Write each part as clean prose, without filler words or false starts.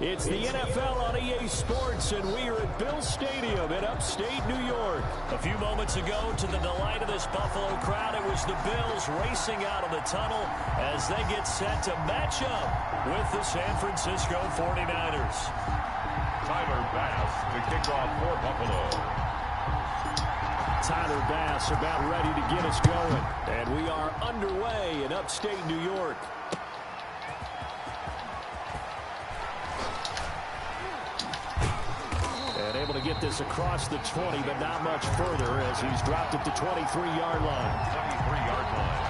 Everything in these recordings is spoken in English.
It's the NFL on EA Sports, and we are at Bill Stadium in upstate New York. A few moments ago, to the delight of this Buffalo crowd, it was the Bills racing out of the tunnel as they get set to match up with the San Francisco 49ers. Tyler Bass to kick off for Buffalo. Tyler Bass about ready to get us going, and we are underway in upstate New York. And able to get this across the 20, but not much further as he's dropped it to 23-yard line. 23-yard line.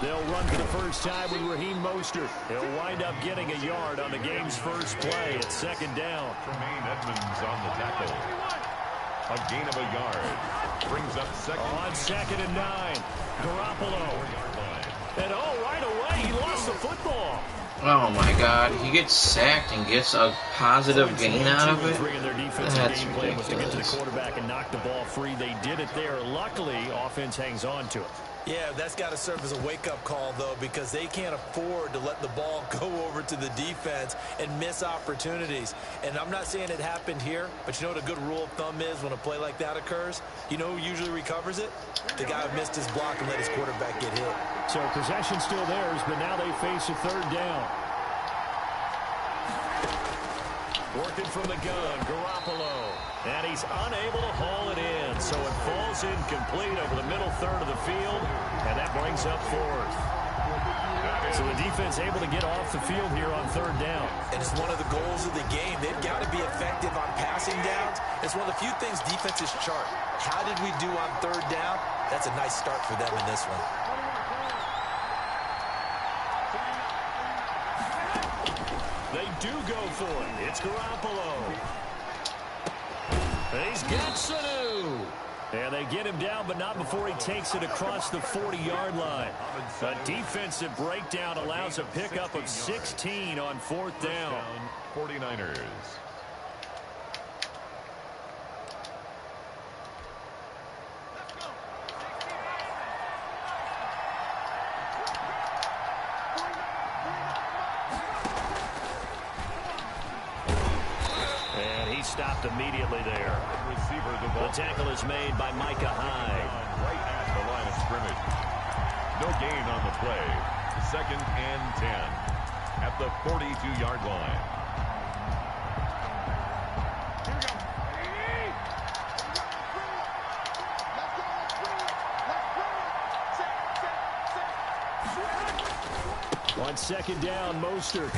They'll run for the first time with Raheem Mostert. He'll wind up getting a yard on the game's first play at second down. Tremaine Edmonds on the tackle. A gain of a yard. Brings up second. On 2nd and 9. Garoppolo. And right away, he lost the football. Oh my God, he gets sacked and gets a positive gain out of it? That's ridiculous. Was to get to the quarterback and knock the ball free. They did it there. Luckily, offense hangs on to it. Yeah, that's got to serve as a wake-up call, though, because they can't afford to let the ball go over to the defense and miss opportunities. And I'm not saying it happened here, but you know what a good rule of thumb is when a play like that occurs? You know who usually recovers it? The guy who missed his block and let his quarterback get hit. So possession still theirs, but now they face a third down. Working from the gun, Garoppolo. And he's unable to haul it in, so it falls incomplete over the middle third of the field, and that brings up 4th. So the defense able to get off the field here on third down. And it's one of the goals of the game. They've got to be effective on passing downs. It's one of the few things defenses chart. How did we do on third down? That's a nice start for them in this one. They do go for it. It's Garoppolo. He's got Sanu. And they get him down, but not before he takes it across the 40-yard line. A defensive breakdown allows a pickup of 16 on 4th down. 49ers. Stopped immediately there. The tackle is made by Micah Hyde. Right at the line of scrimmage. No gain on the play. 2nd and 10 at the 42-yard line. On 2nd down, Mostert.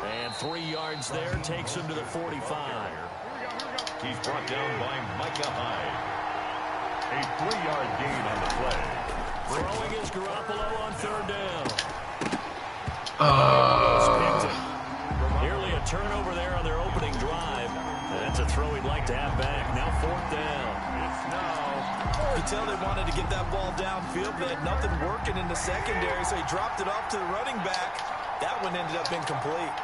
And 3 yards there, takes him to the 45. He's brought down by Micah Hyde. A 3-yard gain on the play. Throwing is Garoppolo on 3rd down. Nearly a turnover there on their opening drive. That's a throw he'd like to have back. Now 4th down. You tell they wanted to get that ball downfield. They had nothing working in the secondary, so he dropped it off to the running back. That one ended up incomplete.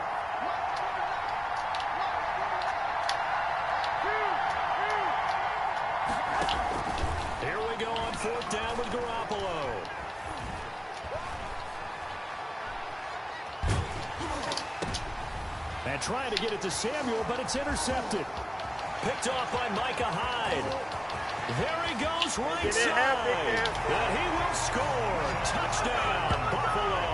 Here we go on 4th down with Garoppolo. And trying to get it to Samuel, but it's intercepted. Picked off by Micah Hyde. There he goes right side. And he will score. Touchdown, Buffalo.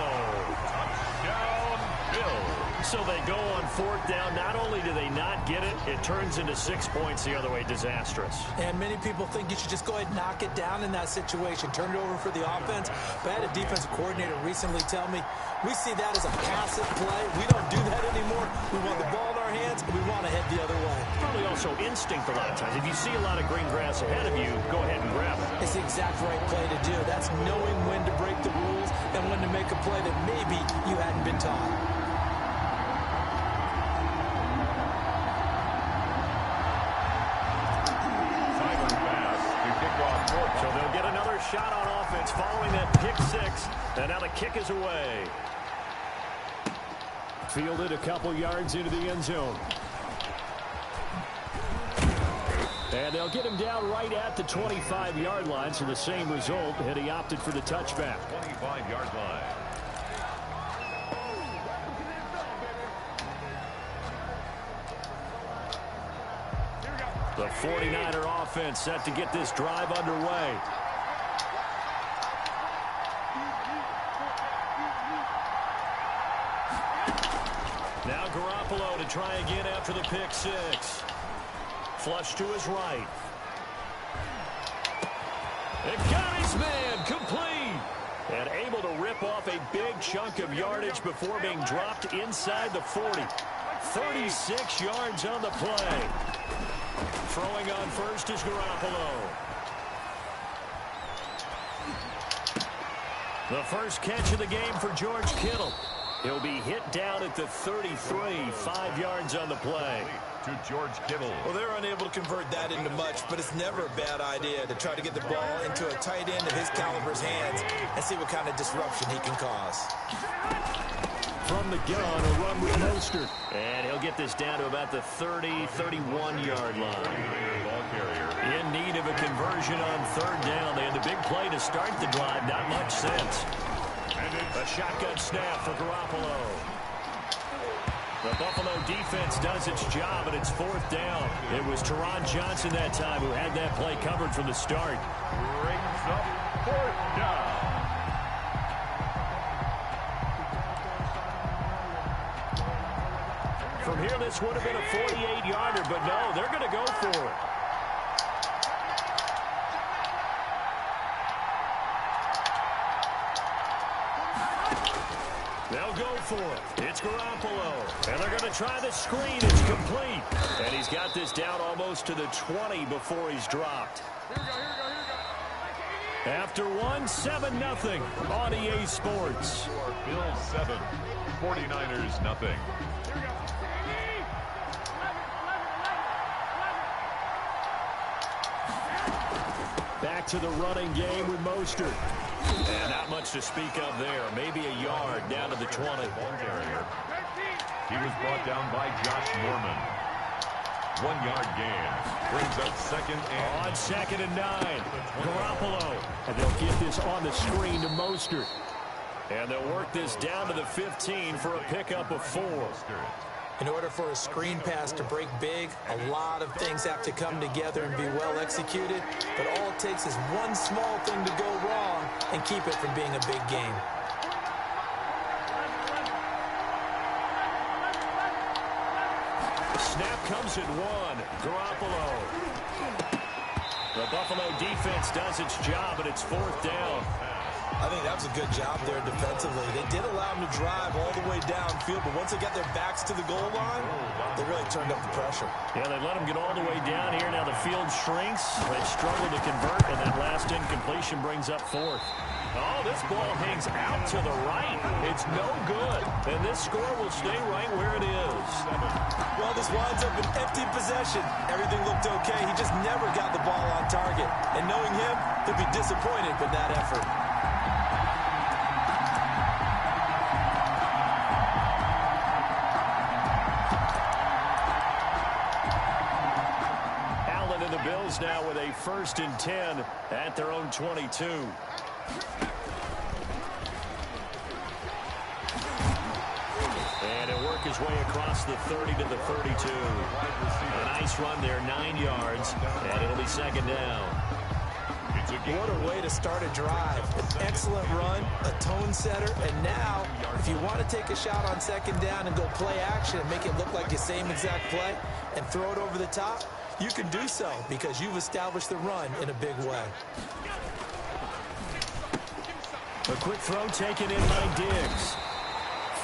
So they go on 4th down. Not only do they not get it, it turns into 6 points the other way. Disastrous. And many people think you should just go ahead and knock it down in that situation. Turn it over for the offense. But I had a defensive coordinator recently tell me, we see that as a passive play. We don't do that anymore. We want the ball in our hands, and we want to head the other way. Probably also instinct a lot of times. If you see a lot of green grass ahead of you, go ahead and grab it. It's the exact right play to do. That's knowing when to break the rules and when to make a play that maybe you hadn't been taught. shot on offense following that pick six. And now the kick is away. Fielded a couple yards into the end zone. And they'll get him down right at the 25-yard line, so the same result, and he opted for the touchback. 25-yard line. The 49er offense set to get this drive underway. Now Garoppolo to try again after the pick six. Flush to his right. It got his man complete. And able to rip off a big chunk of yardage before being dropped inside the 40. 36 yards on the play. Throwing on first is Garoppolo. The first catch of the game for George Kittle. He'll be hit down at the 33, 5 yards on the play. To George Kittle. Well, they're unable to convert that into much, but it's never a bad idea to try to get the ball into a tight end of his caliber's hands and see what kind of disruption he can cause. From the gun, a run with Mostert. And he'll get this down to about the 30, 31-yard line. Ball carrier. In need of a conversion on third down. They had the big play to start the drive. Not much sense. A shotgun snap for Garoppolo. The Buffalo defense does its job, and it's fourth down. It was Teron Johnson that time who had that play covered from the start. Brings up fourth down. From here, this would have been a 48-yarder, but no, they're going to go for it. They'll go for it. It's Garoppolo. And they're going to try the screen. It's complete. And he's got this down almost to the 20 before he's dropped. After one, 7-0 on EA Sports. Bills 7, 49ers nothing. Back to the running game with Mostert. And not much to speak of there. Maybe a yard down to the 20. Ball carrier. He was brought down by Josh Norman. 1 yard gain. Brings up second and... On 2nd and 9. Garoppolo. And they'll get this on the screen to Mostert. And they'll work this down to the 15 for a pickup of 4. In order for a screen pass to break big, a lot of things have to come together and be well executed. But all it takes is one small thing to go wrong and keep it from being a big game. Snap comes at 1. Garoppolo. The Buffalo defense does its job, and it's fourth down. I think that was a good job there defensively. They did allow them to drive all the way downfield, but once they got their backs to the goal line, they really turned up the pressure. Yeah, they let them get all the way down here. Now the field shrinks. They struggle to convert, and that last incompletion brings up fourth. Oh, this ball hangs out to the right. It's no good. And this score will stay right where it is. Well, this winds up an empty possession. Everything looked okay. He just never got the ball on target. And knowing him, he'll be disappointed with that effort. Allen and the Bills now with a 1st and 10 at their own 22. And he'll work his way across the 30 to the 32. A nice run there, 9 yards, and it'll be 2nd down. What a way to start a drive. An excellent run, a tone setter, and now, if you want to take a shot on 2nd down and go play action and make it look like the same exact play and throw it over the top, you can do so because you've established the run in a big way. A quick throw taken in by Diggs.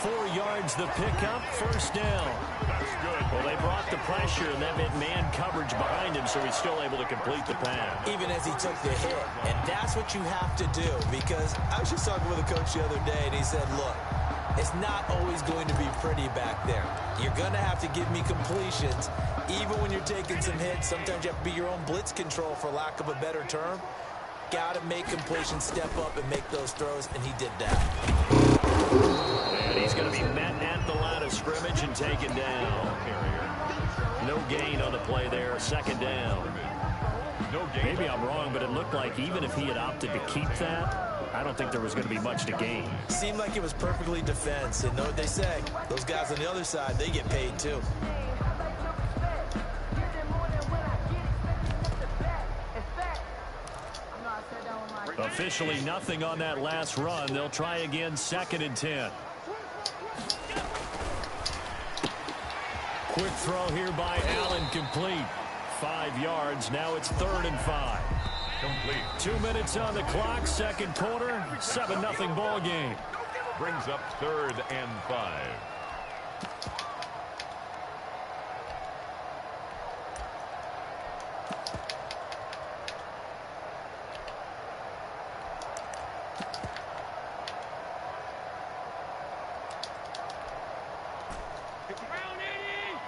4 yards the pickup, 1st down. That's good. Well, they brought the pressure, and that meant man coverage behind him, so he's still able to complete the pass. Even as he took the hit, and that's what you have to do, because I was just talking with a coach the other day, and he said, look, it's not always going to be pretty back there. You're going to have to give me completions, even when you're taking some hits. Sometimes you have to be your own blitz control, for lack of a better term. got to make completion, step up and make those throws, and he did that. And he's going to be met at the line of scrimmage and taken down. No gain on the play there, second down. Maybe I'm wrong, but it looked like even if he had opted to keep that, I don't think there was going to be much to gain. Seemed like it was perfectly defense, and know what they say. Those guys on the other side, they get paid too. Officially nothing on that last run. They'll try again, 2nd and 10. Quick throw here by Allen, complete. 5 yards. Now it's 3rd and 5. Complete. 2 minutes on the clock, second quarter, 7-0 ball game. Brings up 3rd and 5.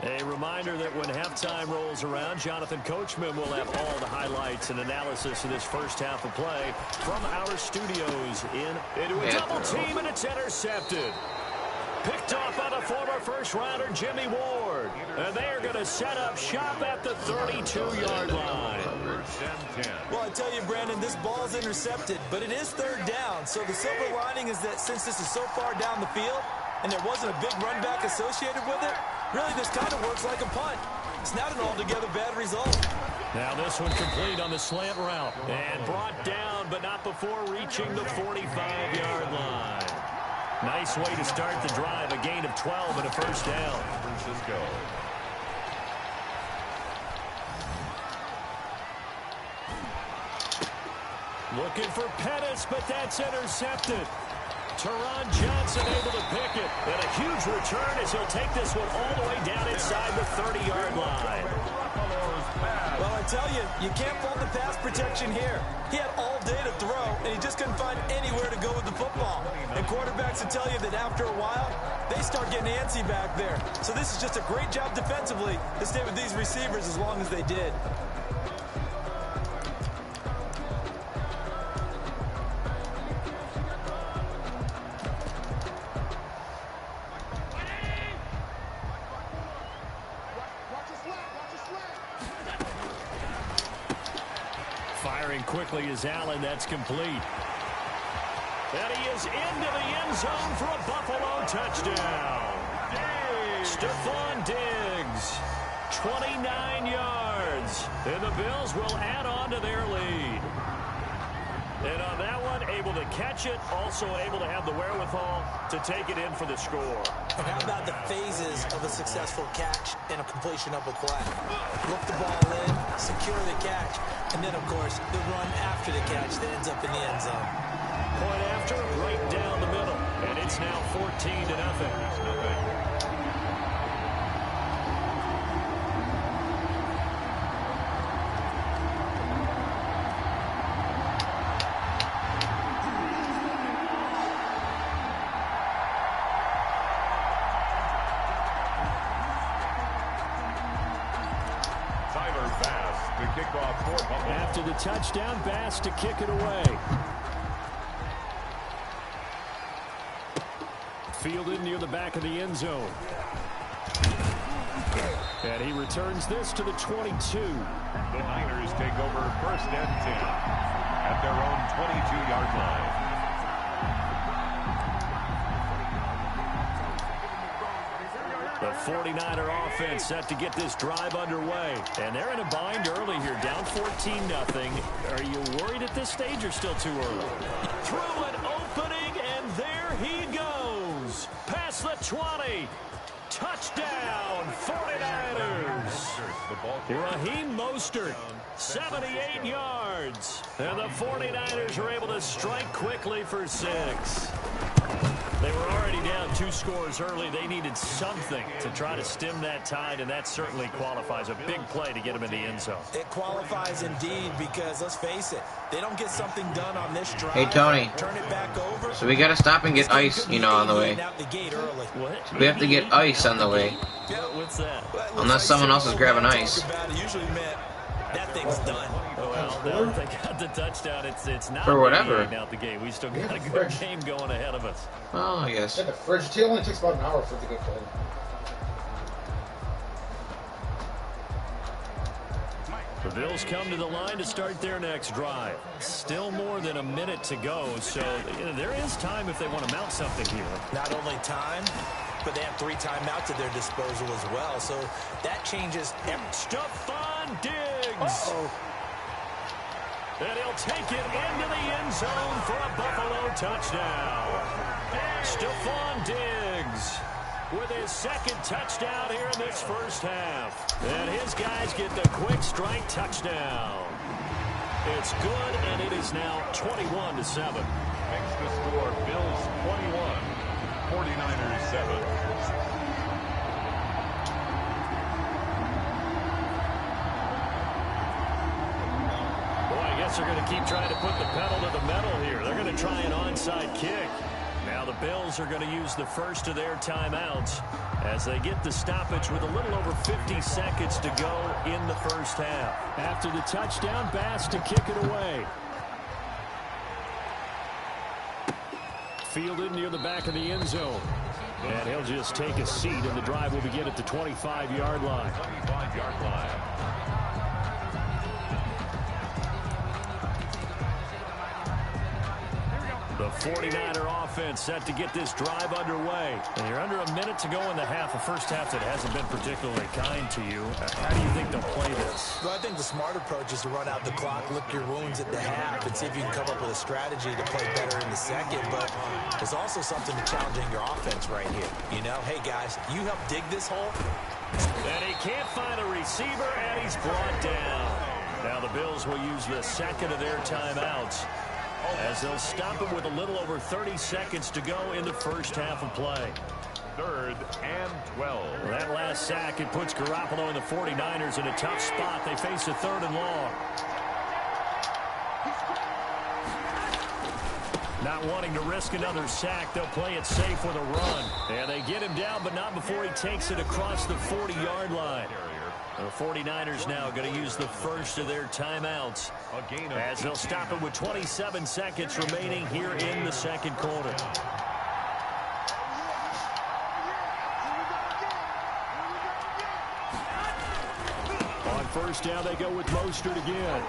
A reminder that when halftime rolls around, Jonathan Coachman will have all the highlights and analysis of this first half of play from our studios into a double team, and it's intercepted. Picked off by the former first-rounder Jimmy Ward. And they are going to set up shop at the 32-yard line. Well, I tell you, Brandon, this ball's intercepted, but it is 3rd down. So the silver lining is that since this is so far down the field and there wasn't a big run back associated with it, really this kind of works like a punt. It's not an altogether bad result. Now this one complete on the slant route. And brought down, but not before reaching the 45-yard line. Nice way to start the drive. A gain of 12 and a first down. Francisco. Looking for Pettis, but that's intercepted. Teron Johnson able to pick it. And a huge return as he'll take this one all the way down inside the 30-yard line. Well, I tell you, you can't fault the pass protection here. He had all day to throw, and he just couldn't find anywhere to go with the football. And quarterbacks will tell you that after a while, they start getting antsy back there. So this is just a great job defensively to stay with these receivers as long as they did. Firing quickly is Allen. That's complete. And he is into the end zone for a Buffalo touchdown. Stephon Diggs, 29 yards. And the Bills will add on to their lead. And on that one, able to catch it, also able to have the wherewithal to take it in for the score. And how about the phases of a successful catch and a completion of a play? Look the ball in, secure the catch, and then, of course, the run after the catch that ends up in the end zone. Point after, right down the middle. And it's now 14-0. After the touchdown, Bass to kick it away. Fielded near the back of the end zone. And he returns this to the 22. The Niners take over 1st and 10 at their own 22-yard line. The 49er offense set to get this drive underway. And they're in a bind early here, down 14-0. Are you worried at this stage or still too early? Through an opening, and there he goes. Past the 20. Touchdown, 49ers. Raheem Mostert, 78 yards. And the 49ers are able to strike quickly for 6. They were already down 2 scores early. They needed something to try to stem that tide, and that certainly qualifies. A big play to get them in the end zone. It qualifies indeed because, let's face it, they don't get something done on this drive. Hey, Tony. Turn it back over. So we got to stop and get ice, you know, on the way. What? We have to get ice on the way. What's that? Unless someone else is grabbing ice. Usually meant that thing's done. Well, Now that they got the touchdown, it's not for whatever. Out the game. We still got a good game going ahead of us. Oh, yes. Yeah, the fridge. It only takes about an hour for it to get cold. The Bills come to the line to start their next drive. Still more than a minute to go, so there is time if they want to mount something here. Not only time, but they have 3 timeouts at their disposal as well, so that changes. Stephon Diggs. And he'll take it into the end zone for a Buffalo touchdown. Stephon Diggs with his second touchdown here in this first half. And his guys get the quick strike touchdown. It's good, and it is now 21-7. Makes the score Bills 21, 49ers 7. They're going to keep trying to put the pedal to the metal here. They're going to try an onside kick. Now the Bills are going to use the first of their timeouts as they get the stoppage with a little over 50 seconds to go in the first half. After the touchdown, Bass to kick it away. Fielded near the back of the end zone. And he'll just take a seat, and the drive will begin at the 25-yard line. 25-yard line. The 49er offense set to get this drive underway. And you're under a minute to go in the half, a first half that hasn't been particularly kind to you. How do you think they'll play this? Well, I think the smart approach is to run out the clock, lick your wounds at the half, and see if you can come up with a strategy to play better in the second. But there's also something to challenging your offense right here. You know, hey, guys, you help dig this hole. And he can't find a receiver, and he's brought down. Now the Bills will use the second of their timeouts, as they'll stop him with a little over 30 seconds to go in the first half of play. 3rd and 12. Well, that last sack, it puts Garoppolo and the 49ers in a tough spot. They face a 3rd and long. Not wanting to risk another sack, they'll play it safe with a run. And they get him down, but not before he takes it across the 40-yard line. The 49ers now going to use the first of their timeouts, as they'll stop it with 27 seconds remaining here in the second quarter. On first down, they go with Mostert again.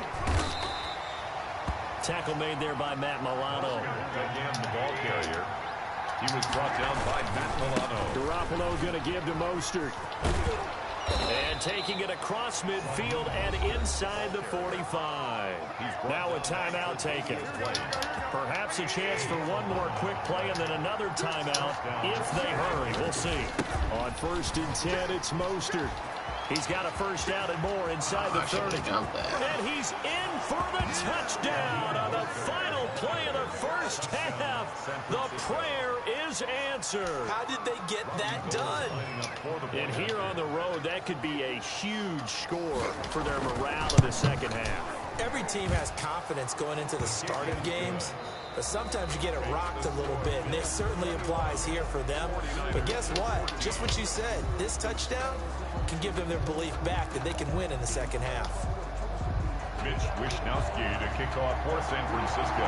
Tackle made there by Matt Milano. Again, the ball carrier. He was brought down by Matt Milano. Garoppolo going to give to Mostert. And taking it across midfield and inside the 45. Now a timeout taken. Perhaps a chance for one more quick play and then another timeout if they hurry. We'll see. On 1st and 10, it's Mostert. He's got a first down and more inside the 30. And he's in for the touchdown on the final play of the first half. The prayer is answered. How did they get that done? And here on the road, that could be a huge score for their morale in the second half. Every team has confidence going into the start of games, but sometimes you get it rocked a little bit, and it certainly applies here for them. But guess what? Just what you said, this touchdown can give them their belief back that they can win in the second half. Mitch Wishnowski to kick off for San Francisco.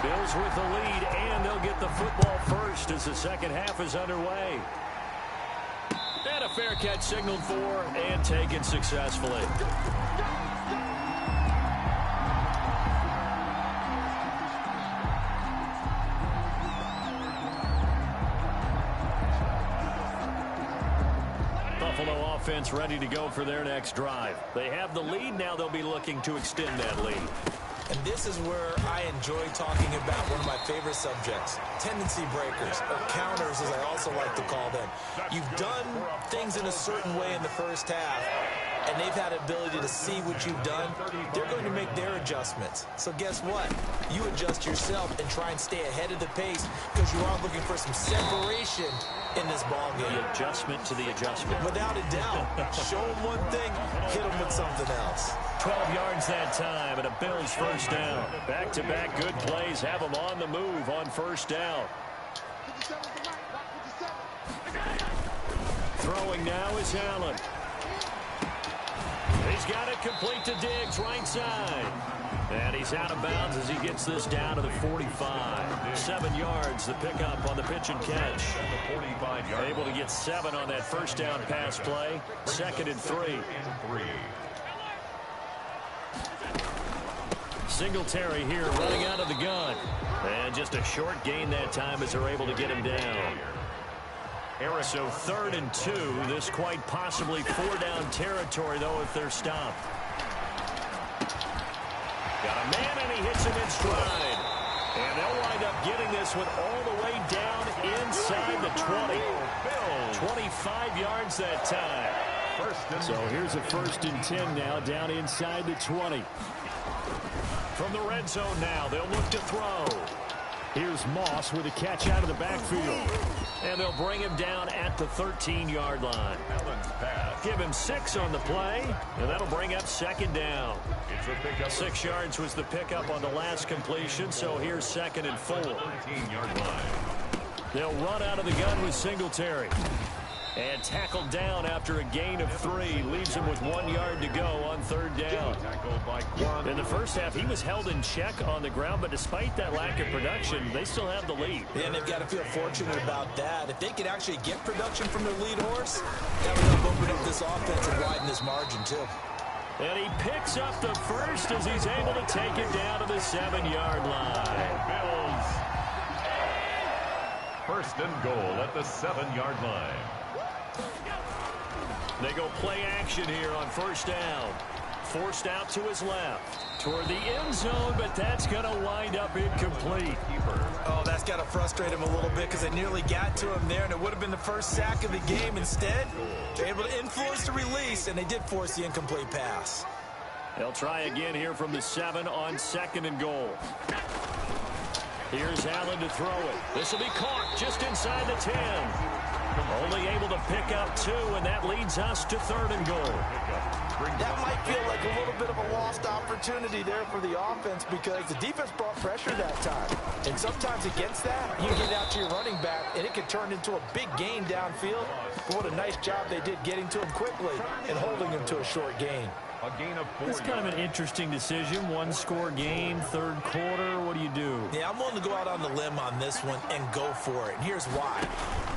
Bills with the lead, and they'll get the football first as the second half is underway. And a fair catch signaled for and taken successfully. Buffalo offense ready to go for their next drive. They have the lead. Now they'll be looking to extend that lead. And this is where I enjoy talking about one of my favorite subjects, tendency breakers, or counters as I also like to call them. You've done things in a certain way in the first half, and they've had the ability to see what you've done. They're going to make their adjustments. So guess what? You adjust yourself and try and stay ahead of the pace because you are looking for some separation in this ball game. The adjustment to the adjustment. Without a doubt. Show them one thing, hit them with something else. 12 yards that time, and a Bills first down. Back-to-back good plays have them on the move on first down. Throwing now is Allen. He He's got it complete to Diggs, right side. And he's out of bounds as he gets this down to the 45. 7 yards, the pickup on the pitch and catch. Able to get 7 on that first down pass play. 2nd and 3. Singletary here running out of the gun. And just a short gain that time as they're able to get him down. So 3rd and 2. This quite possibly 4-down territory, though, if they're stopped. Got a man, and he hits him in stride. And they'll wind up getting this one all the way down inside the 20. 25 yards that time. So here's a 1st and 10 now, down inside the 20. From the red zone now, they'll look to throw. Here's Moss with a catch out of the backfield. And they'll bring him down at the 13-yard line. Give him 6 on the play, and that'll bring up 2nd down. 6 yards was the pickup on the last completion, so here's 2nd and 4. They'll run out of the gun with Singletary. And tackled down after a gain of 3. Leaves him with 1 yard to go on 3rd down. In the first half, he was held in check on the ground, but despite that lack of production, they still have the lead. And they've got to feel fortunate about that. If they could actually get production from their lead horse, that would help open up this offense and widen this margin, too. And he picks up the first as he's able to take it down to the 7-yard line. Bills. 1st and goal at the 7-yard line. They go play action here on 1st down. Forced out to his left. Toward the end zone, but that's going to wind up incomplete. Oh, that's got to frustrate him a little bit because they nearly got to him there, and it would have been the first sack of the game. Instead, they're able to influence the release, and they did force the incomplete pass. They'll try again here from the 7 on 2nd and goal. Here's Allen to throw it. This will be caught just inside the 10. Only able to pick up 2, and that leads us to 3rd and goal. That might feel like a little bit of a lost opportunity there for the offense because the defense brought pressure that time. And sometimes against that, you get out to your running back, and it can turn into a big gain downfield. But what a nice job they did getting to him quickly and holding him to a short gain. A gain of 4. It's kind of an interesting decision. 1-score game, 3rd quarter. What do you do? Yeah, I'm willing to go out on the limb on this one and go for it. And here's why.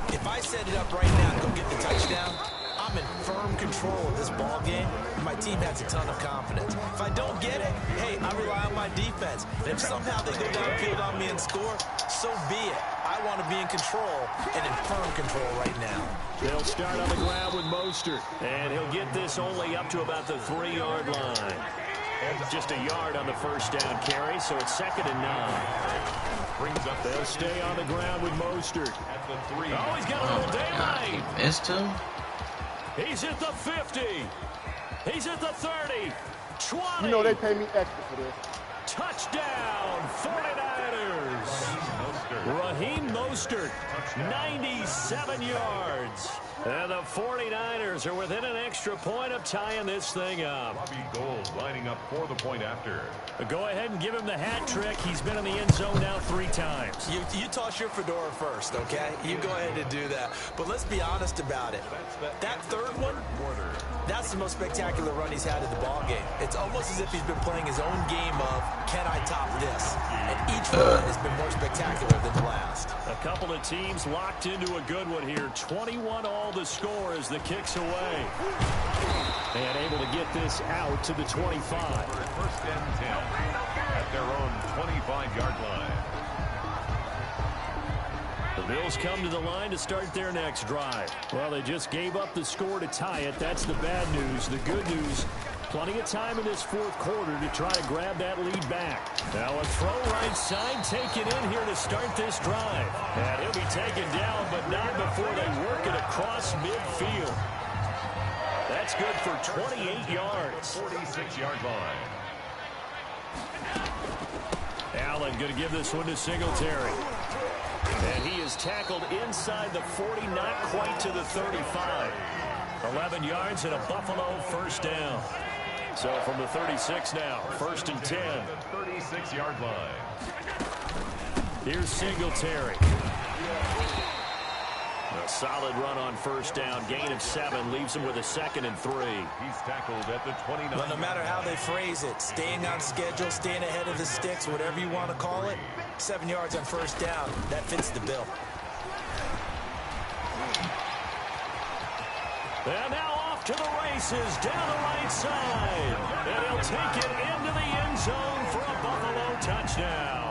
If I set it up right now and go get the touchdown, I'm in firm control of this ball game. My team has a ton of confidence. If I don't get it, hey, I rely on my defense. And if somehow they go downfield on me and score, so be it. I want to be in control and in firm control right now. They'll start on the ground with Mostert, and he'll get this only up to about the 3-yard line. Just a yard on the first down carry, so it's 2nd and 9. They'll stay on the ground with Mostert. At the 3. Oh, he's got a little daylight. He missed him? He's at the 50. He's at the 30. 20. You know they pay me extra for this. Touchdown, 49ers. Raheem Mostert, 97 yards. And the 49ers are within an extra point of tying this thing up. Robbie Gould lining up for the point after. Go ahead and give him the hat trick. He's been in the end zone now 3 times. You toss your fedora first, okay? You go ahead and do that. But let's be honest about it. That 3rd one, that's the most spectacular run he's had in the ball game. It's almost as if he's been playing his own game of, can I top this? And each run has been more spectacular than the last. A couple of teams locked into a good one here. 21 all the score as the kick's away. And able to get this out to the 25. 1st and 10 at their own 25-yard line. The Bills come to the line to start their next drive. Well, they just gave up the score to tie it. That's the bad news. The good news, plenty of time in this 4th quarter to try to grab that lead back. Now a throw right side taken in here to start this drive. And he'll be taken down, but not before they work it across midfield. That's good for 28 yards. 46-yard line. Allen going to give this one to Singletary. And he is tackled inside the 40, not quite to the 35. 11 yards and a Buffalo 1st down. So from the 36 now, 1st and 10. The 36-yard line. Here's Singletary. A solid run on first down. Gain of 7 leaves him with a 2nd and 3. He's tackled at the 29. Well, no matter how they phrase it, staying on schedule, staying ahead of the sticks, whatever you want to call it, 7 yards on first down, that fits the bill. And now off to the races down the right side. And he'll take it into the end zone for a Buffalo touchdown.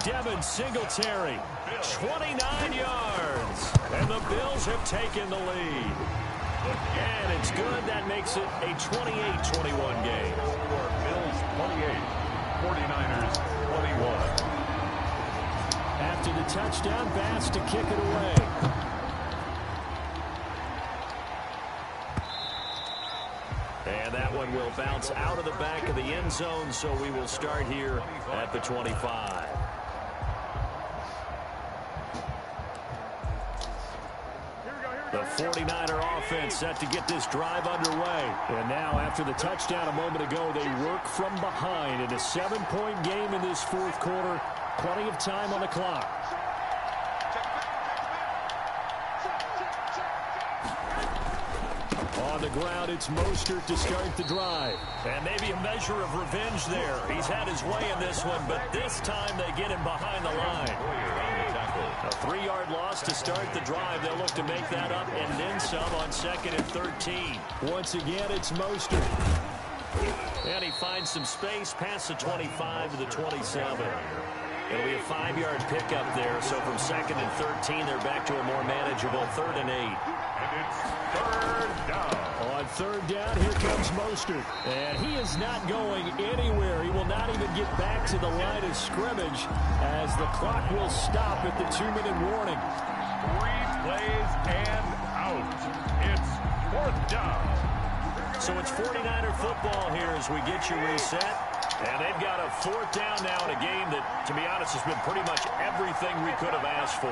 Devin Singletary, 29 yards. And the Bills have taken the lead. And it's good. That makes it a 28-21 game. Bills 28, 49ers 21. After the touchdown, Bass to kick it away. And that one will bounce out of the back of the end zone, so we will start here at the 25. The 49er offense set to get this drive underway. And now, after the touchdown a moment ago, they work from behind in a 7-point game in this fourth quarter. Plenty of time on the clock. On the ground, it's Mostert to start the drive. And maybe a measure of revenge there. He's had his way in this one, but this time they get him behind the line. A 3-yard loss to start the drive. They'll look to make that up and then some on 2nd and 13. Once again, it's Mostert. And he finds some space past the 25 to the 27. It'll be a 5-yard pickup there. So from 2nd and 13, they're back to a more manageable 3rd and 8. And it's 3rd down. On 3rd down, here comes Mostert. And he is not going anywhere. He will not even get back to the line of scrimmage as the clock will stop at the 2-minute warning. 3 plays and out. It's 4th down. So it's 49er football here as we get you reset. And they've got a 4th down now in a game that, to be honest, has been pretty much everything we could have asked for.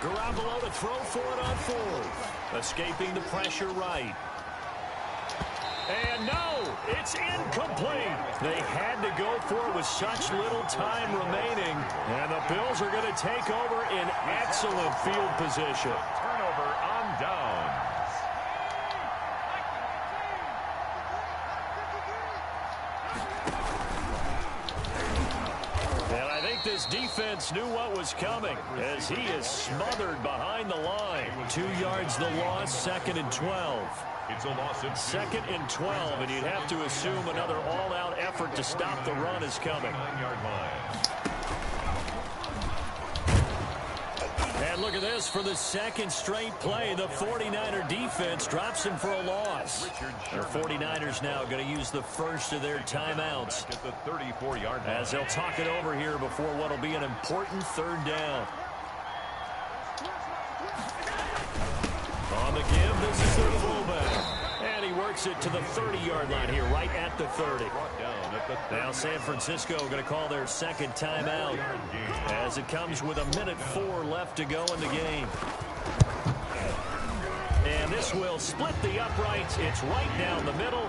Garoppolo to throw for it on 4th. Escaping the pressure right. And no, it's incomplete. They had to go for it with such little time remaining. And the Bills are going to take over in excellent field position. Turnover on downs. And I think this defense knew what was coming as he is smothered behind the line. 2 yards the loss, 2nd and 12. It's a loss of 2nd and 12, and you'd have to assume another all-out effort to stop the run is coming. 9-yard line. And look at this for the 2nd straight play. The 49er defense drops him for a loss. The 49ers now going to use the first of their timeouts At the 34-yard line. as they'll talk it over here before what will be an important 3rd down. On the give, this is their fullback. And he works it to the 30-yard line here, right at the 30. Now San Francisco going to call their 2nd timeout as it comes with 1:04 left to go in the game. And this will split the uprights. It's right down the middle.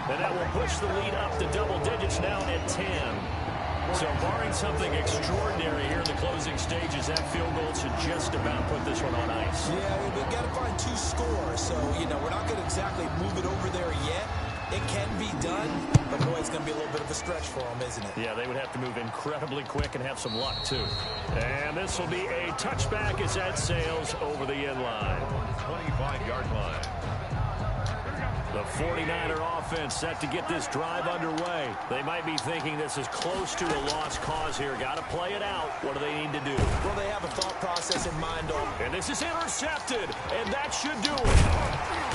And that will push the lead up to double digits now at 10. So barring something extraordinary here in the closing stages, that field goal should just about put this one on ice. Yeah, we've got to find 2 scores. So, we're not going to exactly move it over there yet. It can be done, but boy, it's going to be a little bit of a stretch for them, isn't it? Yeah, they would have to move incredibly quick and have some luck, too. And this will be a touchback as that sails over the end line. 25-yard line. The 49er offense set to get this drive underway. They might be thinking this is close to a lost cause here. Got to play it out. What do they need to do? Well, they have a thought process in mind. And this is intercepted, and that should do it.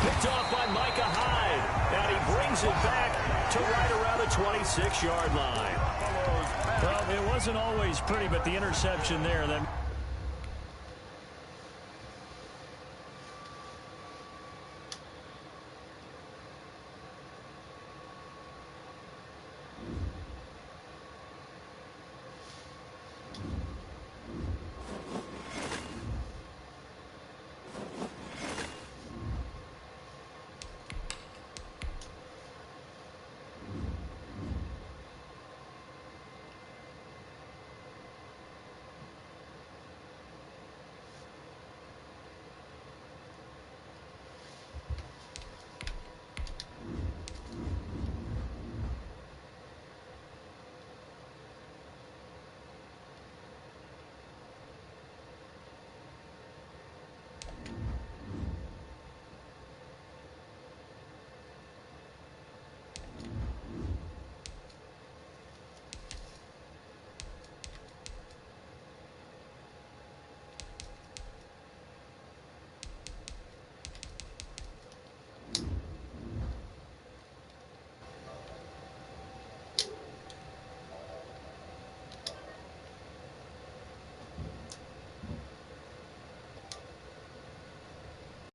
Picked off by Micah Hyde. And he brings it back to right around the 26-yard line. Well, it wasn't always pretty, but the interception there, then